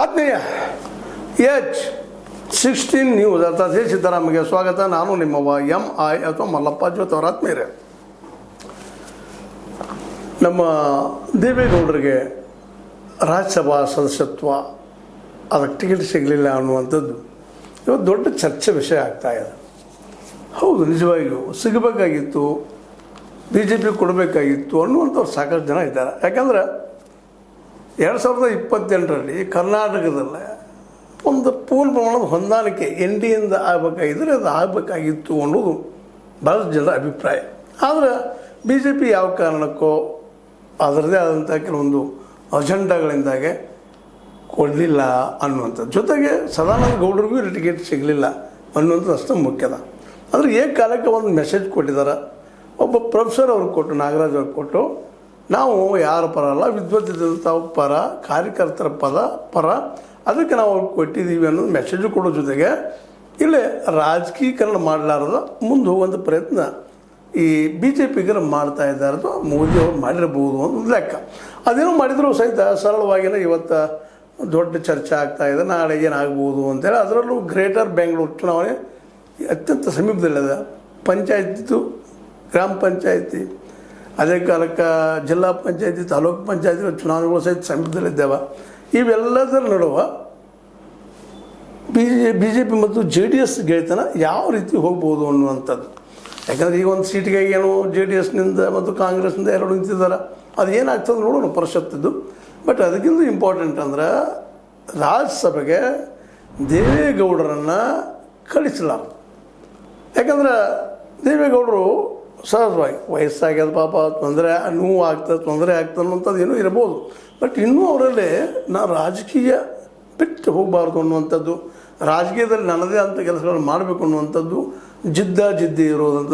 ಆತ್ಮೀಯ H16 news ಅರ್ಥಾತ್ ಸಿದ್ದರಾಮಯ್ಯ ಸ್ವಾಗತ. ನಾನು ನಿಮ್ಮವ MI ಅಥವಾ ಮಲ್ಲಪ್ಪ ಜ್ಯೋತಿ ಅವರ ಆತ್ಮೀಯರೇ. ನಮ್ಮ ದೇವೇಗೌಡರಿಗೆ ರಾಜ್ಯಸಭಾ ಸದಸ್ಯತ್ವ ಅದಕ್ಕೆ ಟಿಕೆಟ್ ಸಿಗಲಿಲ್ಲ ಅನ್ನುವಂಥದ್ದು ಇವತ್ತು ದೊಡ್ಡ ಚರ್ಚೆ ವಿಷಯ ಆಗ್ತಾಯಿದೆ. ಹೌದು, ನಿಜವಾಗಿಯೂ ಸಿಗಬೇಕಾಗಿತ್ತು, BJP ಕೊಡಬೇಕಾಗಿತ್ತು ಅನ್ನುವಂಥವ್ರು ಸಾಕಷ್ಟು ಜನ ಇದ್ದಾರೆ. ಯಾಕಂದರೆ 2028ರಲ್ಲಿ ಕರ್ನಾಟಕದಲ್ಲೇ ಒಂದು ಪೂರ್ಣ ಪ್ರಮಾಣದ ಹೊಂದಾಣಿಕೆ NDAಯಿಂದ ಆಗಬೇಕಾಗಿದ್ದರೆ ಅದು ಆಗಬೇಕಾಗಿತ್ತು ಅನ್ನೋದು ಭಾಳಷ್ಟು ಜನರ ಅಭಿಪ್ರಾಯ. ಆದರೆ BJP ಯಾವ ಕಾರಣಕ್ಕೋ ಅದರದೇ ಆದಂಥ ಕೆಲವೊಂದು ಅಜೆಂಡಾಗಳಿಂದಾಗೆ ಕೊಡಲಿಲ್ಲ ಅನ್ನುವಂಥದ್ದು, ಜೊತೆಗೆ ಸದಾನಂದ ಗೌಡರಿಗೂ ಇಲ್ಲಿ ಟಿಕೆಟ್ ಸಿಗಲಿಲ್ಲ ಅನ್ನುವಂಥದ್ದು ಅಷ್ಟೇ ಮುಖ್ಯದ. ಆದರೆ ಕಾಲಕ್ಕೆ ಒಂದು ಮೆಸೇಜ್ ಕೊಟ್ಟಿದ್ದಾರೆ. ಒಬ್ಬ ಪ್ರೊಫೆಸರ್ ಅವ್ರಿಗೆ ಕೊಟ್ಟು, ನಾಗರಾಜ್ ಅವ್ರಿಗೆ ಕೊಟ್ಟು, ನಾವು ಯಾರ ಪರ ಅಲ್ಲ, ವಿದ್ವತ್ತಿದ್ದಂಥ ಪರ, ಕಾರ್ಯಕರ್ತರ ಪರ ಅದಕ್ಕೆ ನಾವು ಅವ್ರಿಗೆ ಕೊಟ್ಟಿದ್ದೀವಿ ಅನ್ನೋದು ಮೆಸೇಜು ಕೊಡೋ ಜೊತೆಗೆ ಇಲ್ಲೇ ರಾಜಕೀಕರಣ ಮಾಡಲಾರದ ಮುಂದೆ ಹೋಗುವಂಥ ಪ್ರಯತ್ನ ಈ BJPಗರು ಮಾಡ್ತಾ ಇದ್ದಾರೆ ಅಥವಾ ಮೋದಿ ಅವರು ಮಾಡಿರ್ಬೋದು ಅನ್ನೋದು ಲೆಕ್ಕ. ಅದೇನೋ ಮಾಡಿದರೂ ಸಹಿತ ಸರಳವಾಗಿಯೇ ಇವತ್ತು ದೊಡ್ಡ ಚರ್ಚೆ ಆಗ್ತಾಯಿದೆ, ನಾಳೆ ಏನಾಗ್ಬೋದು ಅಂತೇಳಿ. ಅದರಲ್ಲೂ ಗ್ರೇಟರ್ ಬೆಂಗಳೂರು ಚುನಾವಣೆ ಅತ್ಯಂತ ಸಮೀಪದಲ್ಲಿದೆ. ಪಂಚಾಯತಿದು, ಗ್ರಾಮ ಪಂಚಾಯತಿ, ಅದೇ ಕಾಲಕ್ಕೆ ಜಿಲ್ಲಾ ಪಂಚಾಯತಿ, ತಾಲೂಕು ಪಂಚಾಯತಿ ಚುನಾವಣೆಗಳು ಸಹಿತ ಸಮೀಪದಲ್ಲಿದ್ದಾವೆ. ಇವೆಲ್ಲದರ ನಡುವೆ BJP ಮತ್ತು JDS ಗೆಳೆತನ ಯಾವ ರೀತಿ ಹೋಗ್ಬೋದು ಅನ್ನುವಂಥದ್ದು. ಯಾಕಂದರೆ ಈಗ ಒಂದು ಸೀಟಿಗೆ ಏನು JDSನಿಂದ ಮತ್ತು ಕಾಂಗ್ರೆಸ್ನಿಂದ ಎರಡು ನಿಂತಿದ್ದಾರೆ. ಅದು ಏನಾಗ್ತದೆ ನೋಡೋಣ ಪರಿಷತ್ತಿದ್ದು. ಬಟ್ ಅದಕ್ಕಿಂತ ಇಂಪಾರ್ಟೆಂಟ್ ಅಂದ್ರೆ ರಾಜ್ಯಸಭೆಗೆ ದೇವೇಗೌಡರನ್ನು ಕಳಿಸಲಾರ. ಯಾಕಂದ್ರೆ ದೇವೇಗೌಡರು ಸಹಜವಾಗಿ ವಯಸ್ಸಾಗ್ಯದ, ಪಾಪ ತೊಂದರೆ ನೋವು ತೊಂದರೆ ಆಗ್ತದೆ ಅನ್ನುವಂಥದ್ದು ಏನೂ ಇರ್ಬೋದು. ಬಟ್ ಇನ್ನೂ ಅವರಲ್ಲಿ ರಾಜಕೀಯ ಬಿಟ್ಟು ಹೋಗಬಾರ್ದು ಅನ್ನುವಂಥದ್ದು, ರಾಜಕೀಯದಲ್ಲಿ ನನ್ನದೇ ಅಂತ ಕೆಲಸಗಳನ್ನು ಮಾಡಬೇಕು ಅನ್ನುವಂಥದ್ದು ಜಿದ್ದಿ ಇರೋದಂತ